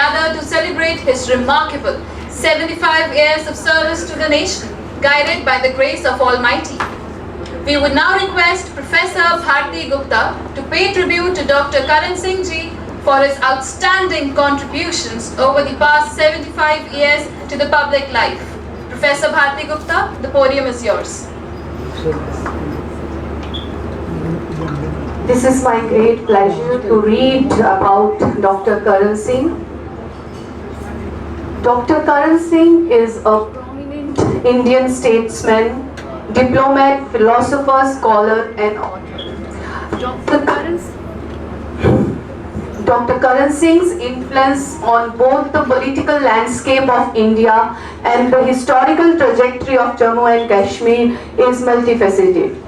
gather to celebrate his remarkable 75 years of service to the nation, guided by the grace of Almighty. We would now request Professor Bharti Gupta to pay tribute to Dr. Karan Singh ji for his outstanding contributions over the past 75 years to the public life. Professor Bharti Gupta, the podium is yours. This is my great pleasure to read about Dr. Karan Singh. Dr. Karan Singh is a prominent Indian statesman, diplomat, philosopher, scholar and author. Dr. Karan Singh's influence on both the political landscape of India and the historical trajectory of Jammu and Kashmir is multifaceted.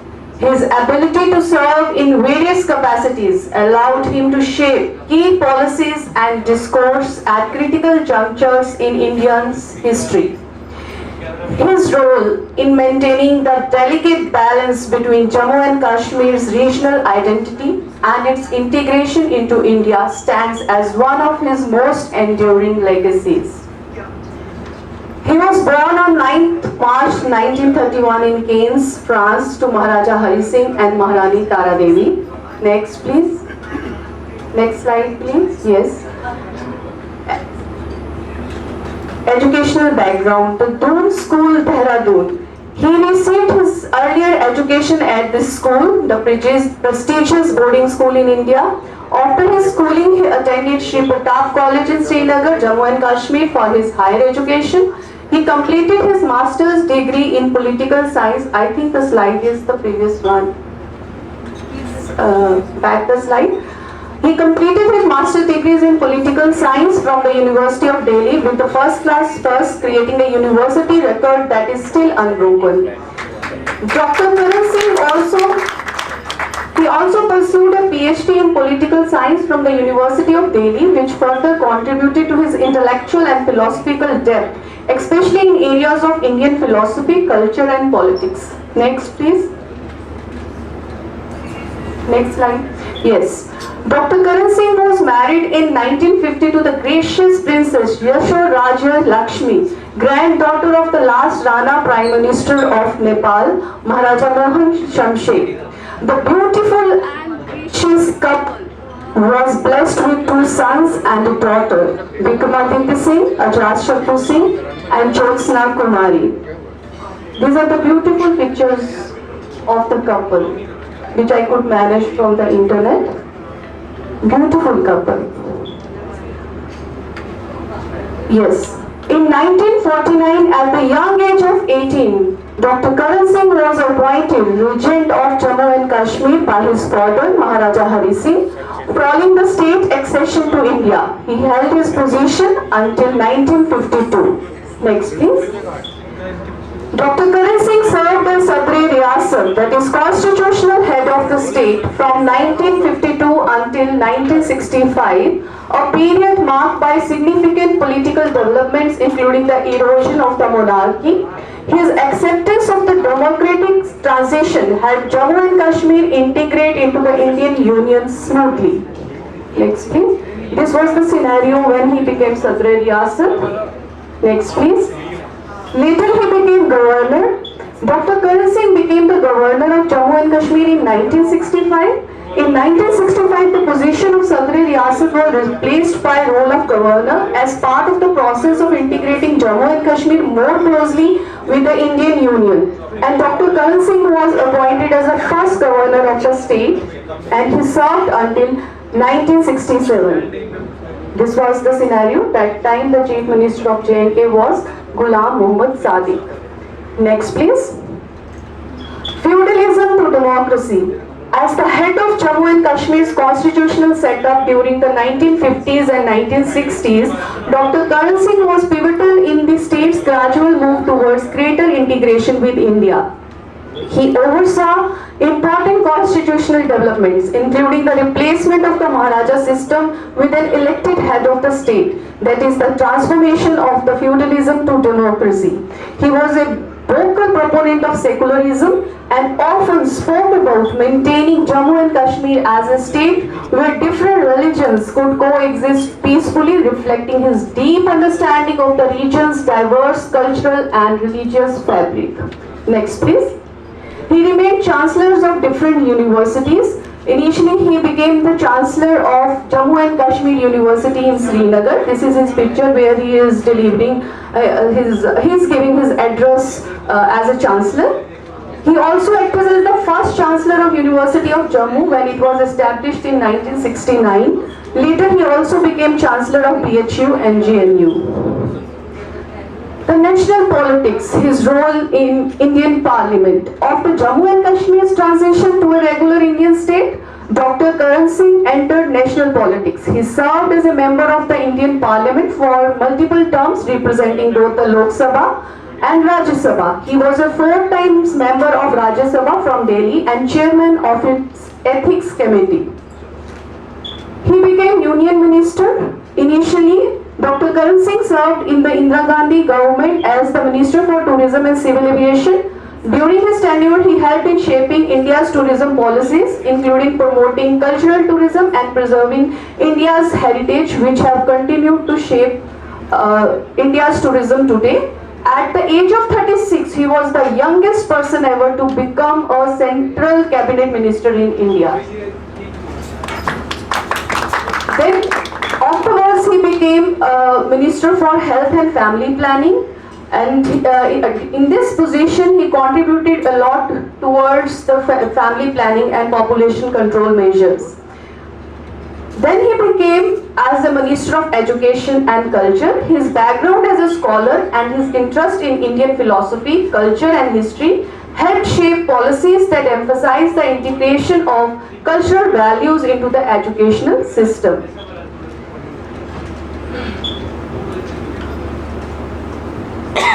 His ability to serve in various capacities allowed him to shape key policies and discourse at critical junctures in India's history. His role in maintaining the delicate balance between Jammu and Kashmir's regional identity and its integration into India stands as one of his most enduring legacies. He was born on 9th March 1931 in Cannes, France, to Maharaja Hari Singh and Maharani Tara Devi. Next, please. Next slide, please. Yes. Educational background. The Doon School, Dehradun. He received his earlier education at this school, the prestigious boarding school in India. After his schooling, he attended Shri Pratap College in Srinagar, Jammu and Kashmir for his higher education. He completed his master's degree in political science. I think the slide is the previous one. Back the slide. He completed his master's degrees in political science from the University of Delhi with the first class first, creating a university record that is still unbroken. Dr. Karan Singh also pursued a PhD in political science from the University of Delhi, which further contributed to his intellectual and philosophical depth, especially in areas of Indian philosophy, culture and politics. Next, please. Next slide. Yes. Dr. Karan Singh was married in 1950 to the gracious Princess Yashodhara Lakshmi, granddaughter of the last Rana Prime Minister of Nepal, Maharaja Mohan Shamshed. The beautiful and gracious couple was blessed with two sons and a daughter, Vikramaditya Singh, Ajat Singh and Jyotsna Kumari. These are the beautiful pictures of the couple, which I could manage from the internet. Beautiful couple. Yes. In 1949, at the young age of 18, Dr. Karan Singh was appointed Regent of Jammu and Kashmir by his father, Maharaja Hari Singh. Following the state accession to India, he held his position until 1952. Next, please. Dr. Karan Singh served as Sadr Riyasat, that is constitutional head of the state, from 1952 until 1965, a period marked by significant political developments including the erosion of the monarchy. His acceptance of the democratic transition helped Jammu and Kashmir integrate into the Indian Union smoothly. Next, please. This was the scenario when he became Sadr Riyasat. Next, please. Later he became governor. Dr. Karan Singh became the governor of Jammu and Kashmir in 1965. In 1965, the position of Sadr Riyasat was replaced by role of governor as part of the process of integrating Jammu and Kashmir more closely with the Indian Union. And Dr. Karan Singh was appointed as the first governor of the state, and he served until 1967. This was the scenario. That time the Chief Minister of J&K was Ghulam Muhammad Sadiq. Next, please. Feudalism to democracy. As the head of Jammu and Kashmir's constitutional setup during the 1950s and 1960s, Dr. Karan Singh was pivotal in the state's gradual move towards greater integration with India. He oversaw important constitutional developments, including the replacement of the Maharaja system with an elected head of the state, that is the transformation of the feudalism to democracy. He was a vocal proponent of secularism and often spoke about maintaining Jammu and Kashmir as a state where different religions could coexist peacefully, reflecting his deep understanding of the region's diverse cultural and religious fabric. Next, please. He remained chancellors of different universities. Initially, he became the chancellor of Jammu and Kashmir University in Srinagar. This is his picture where he is delivering he's giving his address as a chancellor. He also acted as the first chancellor of University of Jammu when it was established in 1969. Later, he also became chancellor of BHU and GNU. The national politics, his role in Indian Parliament. After Jammu and Kashmir's transition to a regular Indian state, Dr. Karan Singh entered national politics. He served as a member of the Indian Parliament for multiple terms, representing both the Lok Sabha and Rajya Sabha. He was a 4 times member of Rajya Sabha from Delhi and chairman of its Ethics Committee. He became Union Minister. Initially, Dr. Karan Singh served in the Indira Gandhi government as the Minister for Tourism and Civil Aviation. During his tenure, he helped in shaping India's tourism policies, including promoting cultural tourism and preserving India's heritage, which have continued to shape India's tourism today. At the age of 36, he was the youngest person ever to become a central cabinet minister in India. Then, afterwards, he became Minister for Health and Family Planning, and in this position, he contributed a lot towards the family planning and population control measures. Then he became as the Minister of Education and Culture. His background as a scholar and his interest in Indian philosophy, culture and history helped shape policies that emphasize the integration of cultural values into the educational system.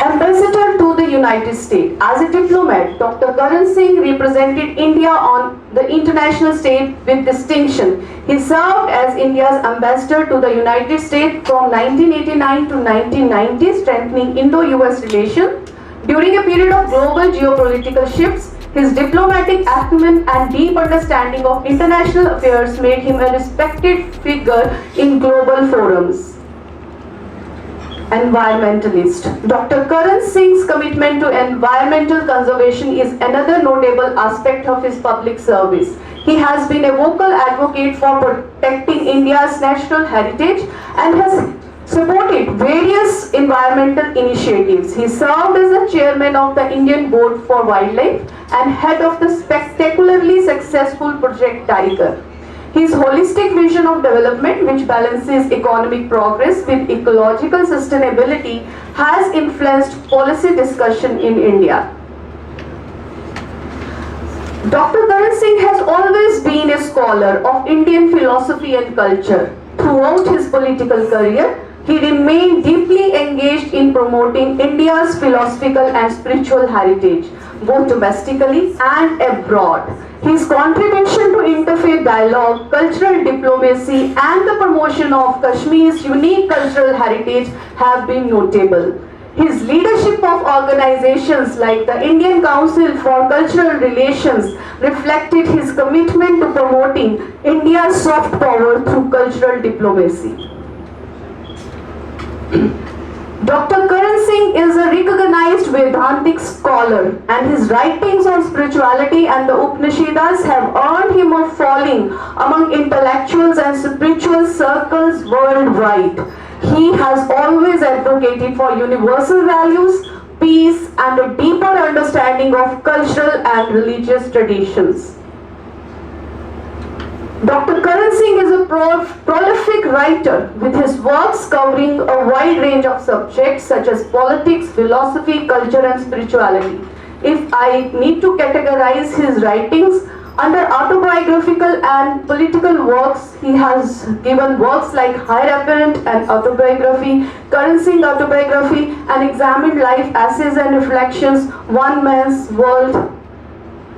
Ambassador to the United States. As a diplomat, Dr. Karan Singh represented India on the international stage with distinction. He served as India's ambassador to the United States from 1989 to 1990, strengthening Indo-US relations. During a period of global geopolitical shifts, his diplomatic acumen and deep understanding of international affairs made him a respected figure in global forums. Environmentalist. Dr. Karan Singh's commitment to environmental conservation is another notable aspect of his public service. He has been a vocal advocate for protecting India's natural heritage and has supported various environmental initiatives. He served as the chairman of the Indian Board for Wildlife and head of the spectacularly successful Project Tiger. His holistic vision of development, which balances economic progress with ecological sustainability, has influenced policy discussion in India. Dr. Karan Singh has always been a scholar of Indian philosophy and culture. Throughout his political career, he remained deeply engaged in promoting India's philosophical and spiritual heritage, both domestically and abroad. His contribution to interfaith dialogue, cultural diplomacy, and the promotion of Kashmir's unique cultural heritage have been notable. His leadership of organizations like the Indian Council for Cultural Relations reflected his commitment to promoting India's soft power through cultural diplomacy. Dr. Karan Singh is a recognized Vedantic scholar, and his writings on spirituality and the Upanishads have earned him a following among intellectuals and spiritual circles worldwide. He has always advocated for universal values, peace, and a deeper understanding of cultural and religious traditions. Dr. Karan Singh is a prolific writer, with his works covering a wide range of subjects such as politics, philosophy, culture, and spirituality. If I need to categorize his writings under autobiographical and political works, he has given works like Higher Apparent and Autobiography, Karan Singh Autobiography, and Examined Life, Essays and Reflections, One Man's World.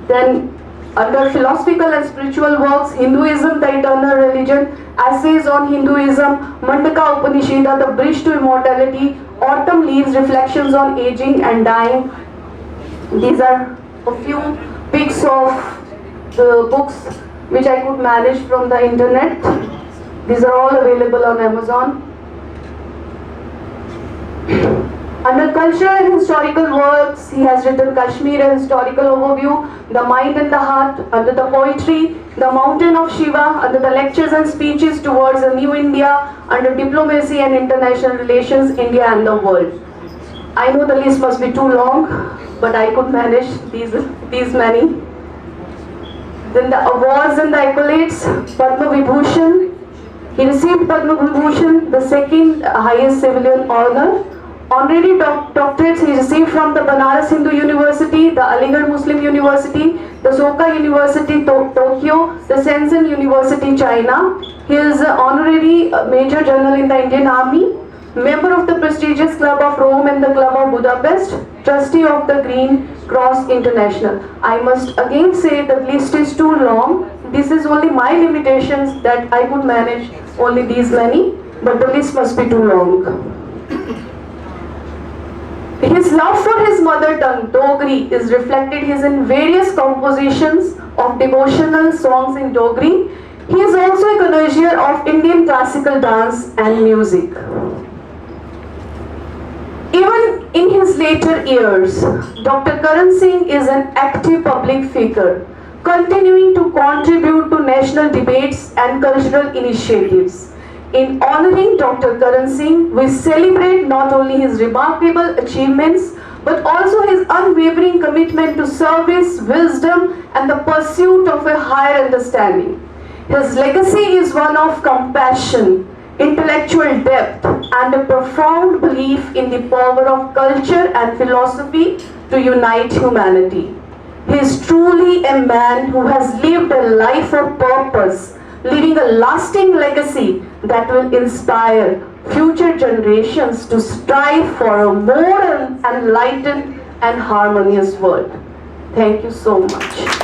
Then under philosophical and spiritual works, Hinduism, the Eternal Religion, Essays on Hinduism, Mandaka Upanishad, The Bridge to Immortality, Autumn Leaves, Reflections on Aging and Dying. These are a few picks of the books which I could manage from the internet. These are all available on Amazon. Under cultural and historical works, he has written Kashmir, a historical overview, The Mind and the Heart, under the poetry, The Mountain of Shiva, under the lectures and speeches towards a new India, under diplomacy and international relations, India and the world. I know the list must be too long, but I could manage these many. Then the awards and the accolades, Padma Vibhushan. He received Padma Vibhushan, the second highest civilian honor. Honorary doctorates he received from the Banaras Hindu University, the Aligarh Muslim University, the Soka University Tokyo, the Shenzhen University China. He is an honorary Major General in the Indian Army, member of the prestigious Club of Rome and the Club of Budapest, trustee of the Green Cross International. I must again say the list is too long. This is only my limitations that I could manage only these many, but the list must be too long. His love for his mother tongue, Dogri, is reflected in various compositions of devotional songs in Dogri. He is also a connoisseur of Indian classical dance and music. Even in his later years, Dr. Karan Singh is an active public figure, continuing to contribute to national debates and cultural initiatives. In honoring Dr. Karan Singh, we celebrate not only his remarkable achievements, but also his unwavering commitment to service, wisdom, and the pursuit of a higher understanding. His legacy is one of compassion, intellectual depth, and a profound belief in the power of culture and philosophy to unite humanity. He is truly a man who has lived a life of purpose, leaving a lasting legacy that will inspire future generations to strive for a more enlightened and harmonious world. Thank you so much.